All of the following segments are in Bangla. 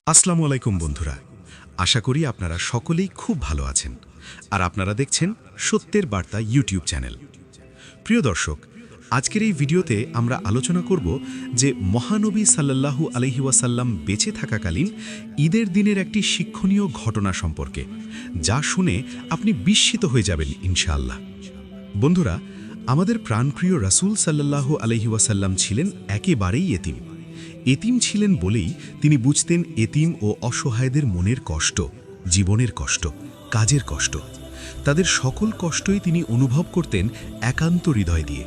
আসসালামু আলাইকুম বন্ধুরা, আশা করি আপনারা সকলেই খুব ভালো আছেন আর আপনারা দেখছেন সত্যের বার্তা ইউটিউব চ্যানেল। প্রিয় দর্শক, আজকের এই ভিডিওতে আমরা আলোচনা করব যে মহানবী সাল্লাল্লাহু আলাইহি ওয়াসাল্লাম বেঁচে থাকাকালীন ঈদের দিনের একটি শিক্ষণীয় ঘটনা সম্পর্কে, যা শুনে আপনি বিস্মিত হয়ে যাবেন ইনশাআল্লাহ। বন্ধুরা, আমাদের প্রাণপ্রিয় রাসূল সাল্লাল্লাহু আলাইহি ওয়াসাল্লাম ছিলেন একেবারেই এতিম। এতিম ছিলেন বলেই তিনি বুঝতেন এতিম ও অসহায়দের মনের কষ্ট, জীবনের কষ্ট, কাজের কষ্ট। তাদের সকল কষ্টই তিনি অনুভব করতেন একান্ত হৃদয় দিয়ে।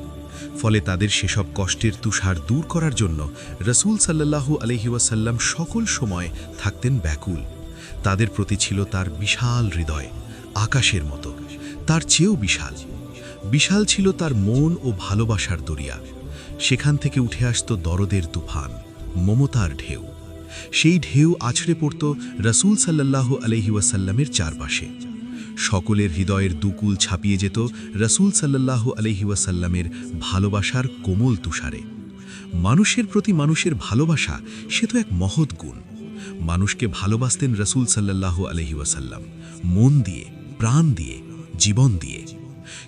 ফলে তাদের সেসব কষ্টের তুষার দূর করার জন্য রাসূল সাল্লাল্লাহু আলাইহি ওয়াসাল্লাম সকল সময় থাকতেন ব্যাকুল। তাদের প্রতি ছিল তার বিশাল হৃদয়, আকাশের মতো, তার চেয়েও বিশাল। বিশাল ছিল তার মন ও ভালোবাসার দরিয়া। সেখান থেকে উঠে আসত দরদের তুফান, মমতার ঢেউ। সেই ঢেউ আছড়ে পড়ত রাসূল সাল্লাল্লাহু আলাইহি ওয়াসাল্লামের চারপাশে। সকলের হৃদয়ের দুকুল ছাপিয়ে যেত রাসূল সাল্লাল্লাহু আলাইহি ওয়াসাল্লামের ভালোবাসার কোমল তুষারে। মানুষের প্রতি মানুষের ভালোবাসা সে তো এক মহৎ গুণ। মানুষকে ভালোবাসতেন রাসূল সাল্লাল্লাহু আলাইহি ওয়াসাল্লাম মন দিয়ে, প্রাণ দিয়ে, জীবন দিয়ে।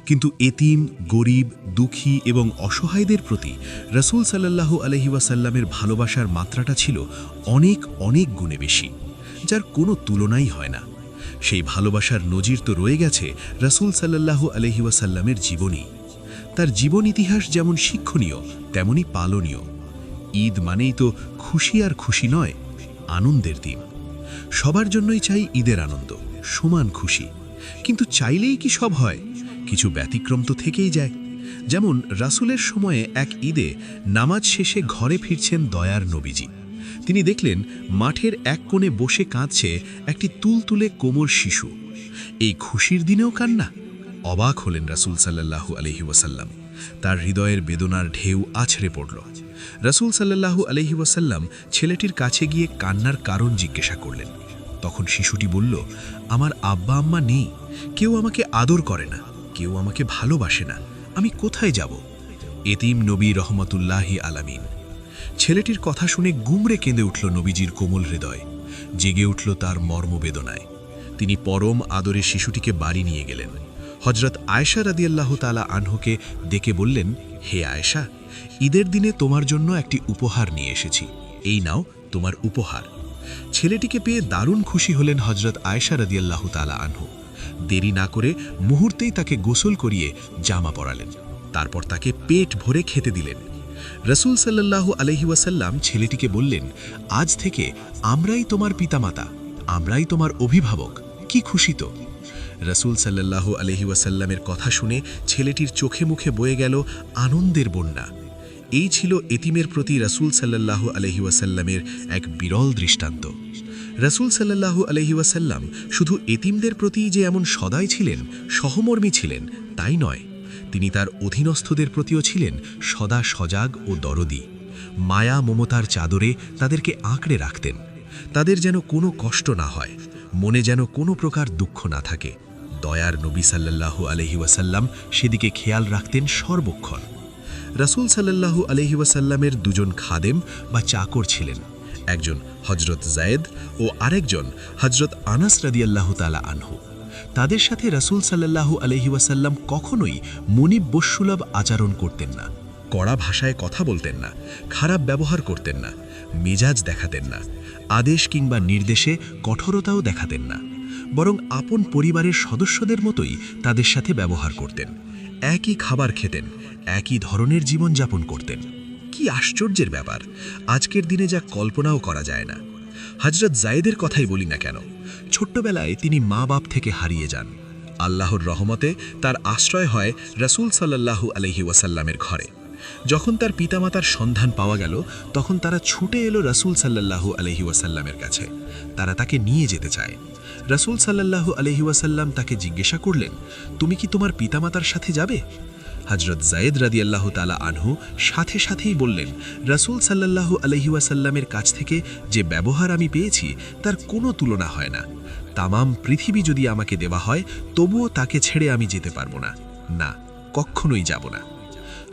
কিন্তু এতিম, গরিব, দুঃখী এবং অসহায়দের প্রতি রাসূল সাল্লাল্লাহু আলাইহি ওয়াসাল্লামের ভালোবাসার মাত্রাটা ছিল অনেক অনেক গুণে বেশি, যার কোনো তুলনাই হয় না। সেই ভালোবাসার নজির তো রয়ে গেছে রাসূল সাল্লাল্লাহু আলাইহি ওয়াসাল্লামের জীবনী। তার জীবন ইতিহাস যেমন শিক্ষণীয়, তেমনি পালনীয়। ঈদ মানেই তো খুশি আর খুশি নয়, আনন্দের দিন। সবার জন্যই চাই ঈদের আনন্দ, সমান খুশি। কিন্তু চাইলেই কি সব হয়? কিছু ব্যতিক্রম তো থেকেই যায়। যেমন রাসূলের সময়ে এক ঈদে নামাজ শেষে ঘরে ফিরছেন দয়ার নবীজি। তিনি দেখলেন মাঠের এক কোণে বসে কাঁদছে একটি তুলতুলে কোমল শিশু। এই খুশির দিনেও কান্না! অবাক হলেন রাসূল সাল্লাল্লাহু আলাইহি ওয়াসাল্লাম। তার হৃদয়ের বেদনার ঢেউ আছড়ে পড়ল। রাসূল সাল্লাল্লাহু আলাইহি ওয়াসাল্লাম ছেলেটির কাছে গিয়ে কান্নার কারণ জিজ্ঞাসা করলেন। তখন শিশুটি বলল, আমার আব্বা আম্মা নেই, কেউ আমাকে আদর করে না, কেউ আমাকে ভালোবাসে না, আমি কোথায় যাব? এতিম নবী রহমতুল্লাহি আলামিন। ছেলেটির কথা শুনে গুমড়ে কেঁদে উঠল নবীজির কোমল হৃদয়, জেগে উঠল তার মর্মবেদনায়। তিনি পরম আদরে শিশুটিকে বাড়ি নিয়ে গেলেন। হযরত আয়েশা রাদিয়াল্লাহু তাআলা আনহুকে ডেকে বললেন, হে আয়েশা, ঈদের দিনে তোমার জন্য একটি উপহার নিয়ে এসেছি, এই নাও তোমার উপহার। ছেলেটিকে পেয়ে দারুণ খুশি হলেন হযরত আয়েশা রাদিয়াল্লাহু তাআলা আনহু। দেরি না করে মুহূর্তেই তাকে গোসল করিয়ে জামা পরালেন। তারপর তাকে পেট ভরে খেতে দিলেন। রাসূল সাল্লাল্লাহু আলাইহি ওয়াসাল্লাম ছেলেটিকে বললেন, আজ থেকে আমরাই তোমার পিতামাতা, আমরাই তোমার অভিভাবক, কি খুশি তো! রাসূল সাল্লাল্লাহু আলাইহি ওয়াসাল্লামের কথা শুনে ছেলেটির চোখে মুখে বয়ে গেল আনন্দের বন্যা। এই ছিল এতিমের প্রতি রাসূল সাল্লাল্লাহু আলাইহি ওয়াসাল্লামের এক বিরল দৃষ্টান্ত। রাসূল সাল্লাল্লাহু আলাইহি ওয়াসাল্লাম শুধু এতিমদের প্রতি যে এমন সদয় ছিলেন, সহমর্মী ছিলেন, তাই নয়, তিনি তার অধীনস্থদের প্রতিও ছিলেন সদা সজাগ ও দরদী। মায়া মমতার চাদরে তাদেরকে আঁকড়ে রাখতেন। তাদের যেন কোনো কষ্ট না হয়, মনে যেন কোনো প্রকার দুঃখ না থাকে। দয়ার নবী সাল্লাল্লাহু আলাইহি ওয়াসাল্লাম সেদিকে খেয়াল রাখতেন সর্বক্ষণ। রাসূল সাল্লাল্লাহু আলাইহি ওয়াসাল্লামের দুজন খাদেম বা চাকর ছিলেন, একজন হযরত যায়েদ ও আরেকজন হযরত আনাস রাদিয়াল্লাহু তাআলা আনহু। তাদের সাথে রাসূল সাল্লাল্লাহু আলাইহি ওয়াসাল্লাম কখনোই মুনিব-বস্সুলভ আচরণ করতেন না। কড়া ভাষায় কথা বলতেন না, খারাপ ব্যবহার করতেন না, মেজাজ দেখাতেন না, আদেশ কিংবা নির্দেশে কঠোরতাও দেখাতেন না। বরং আপন পরিবারের সদস্যদের মতোই তাদের সাথে ব্যবহার করতেন। একই খাবার খেতেন, একই ধরনের জীবনযাপন করতেন। কি আশ্চর্যের ব্যাপার! আজকের দিনে যা কল্পনাও করা যায় না। হযরত যায়েদের কথাই বলি না কেন, ছোট্টবেলায় তিনি মা বাপ থেকে হারিয়ে যান। আল্লাহর রহমতে তার আশ্রয় হয় রাসূল সাল্লাল্লাহু আলাইহি ওয়াসাল্লামের ঘরে। যখন তার পিতামাতার সন্ধান পাওয়া গেল, তখন তারা ছুটে এলো রাসূল সাল্লাল্লাহু আলাইহি ওয়াসাল্লামের কাছে। তারা তাকে নিয়ে যেতে চায়। রাসূল সাল্লাল্লাহু আলাইহি ওয়াসাল্লাম তাকে জিজ্ঞাসা করলেন, তুমি কি তোমার পিতামাতার সাথে যাবে? হযরত যায়েদ রাদিয়াল্লাহু তাআলা আনহু সাথে সাথেই বললেন, রাসূল সাল্লাল্লাহু আলাইহি ওয়াসাল্লামের কাছ থেকে যে ব্যবহার আমি পেয়েছি তার কোনো তুলনা হয় না। তামাম পৃথিবী যদি আমাকে দেওয়া হয়, তবুও তাকে ছেড়ে আমি যেতে পারবো না, না, কখনোই যাব না।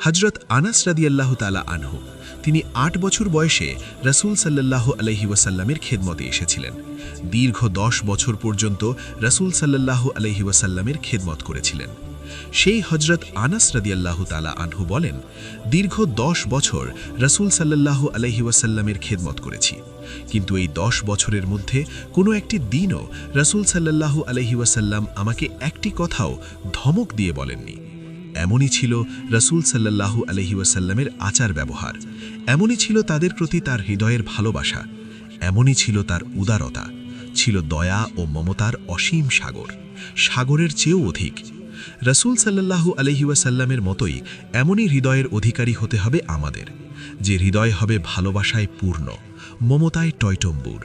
হযরত আনাস রাদিয়াল্লাহু তাআলা আনহু তিনি ৮ বছর বয়সে রাসূল সাল্লাল্লাহু আলাইহি ওয়াসাল্লামের খেদমতে এসেছিলেন। দীর্ঘ ১০ বছর পর্যন্ত রাসূল সাল্লাল্লাহু আলাইহি ওয়াসাল্লামের খেদমত করেছিলেন। সেই হযরত আনাস রাদিয়াল্লাহু তাআলা আনহু বলেন, দীর্ঘ ১০ বছর রাসূল সাল্লাল্লাহু আলাইহি ওয়াসাল্লামের খেদমত করেছি, কিন্তু এই ১০ বছরের মধ্যে কোনো একটি দিনও রাসূল সাল্লাল্লাহু আলাইহি ওয়াসাল্লাম আমাকে একটি কথাও ধমক দিয়ে বলেননি। এমনই ছিল রাসূল সাল্লাল্লাহু আলাইহি ওয়াসাল্লামের আচার ব্যবহার, এমনই ছিল তাদের প্রতি তার হৃদয়ের ভালোবাসা, এমনই ছিল তার উদারতা, ছিল দয়া ও মমতার অসীম সাগর, সাগরের চেয়েও অধিক। রাসূল সাল্লাল্লাহু আলাইহি ওয়াসাল্লামের মতোই এমনই হৃদয়ের অধিকারী হতে হবে আমাদের, যে হৃদয় হবে ভালোবাসায় পূর্ণ, মমতায় টয়টম্বুর,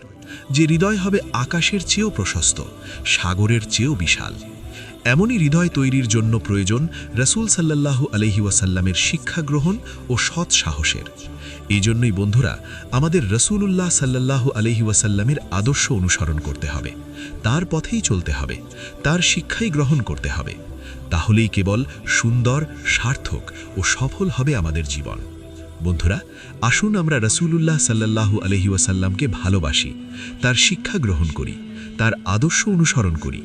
যে হৃদয় হবে আকাশের চেয়েও প্রশস্ত, সাগরের চেয়েও বিশাল। এমনই হৃদয় তৈরির জন্য প্রয়োজন রাসূল সাল্লাল্লাহু আলাইহি ওয়াসাল্লামের শিক্ষা গ্রহণ ও সৎ সাহসের। এই জন্যই বন্ধুরা, আমাদের রাসূলুল্লাহ সাল্লাল্লাহু আলাইহি ওয়াসাল্লামের আদর্শ অনুসরণ করতে হবে, তার পথেই চলতে হবে, তার শিক্ষাই গ্রহণ করতে হবে। তাহলেই কেবল সুন্দর, সার্থক ও সফল হবে আমাদের জীবন। বন্ধুরা, আসুন আমরা রাসূলুল্লাহ সাল্লাল্লাহু আলাইহি ওয়াসাল্লামকে ভালোবাসি, তার শিক্ষা গ্রহণ করি, তার আদর্শ অনুসরণ করি,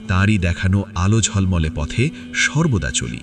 তাঁরই দেখানো আলো ঝলমলে পথে সর্বদা চলি।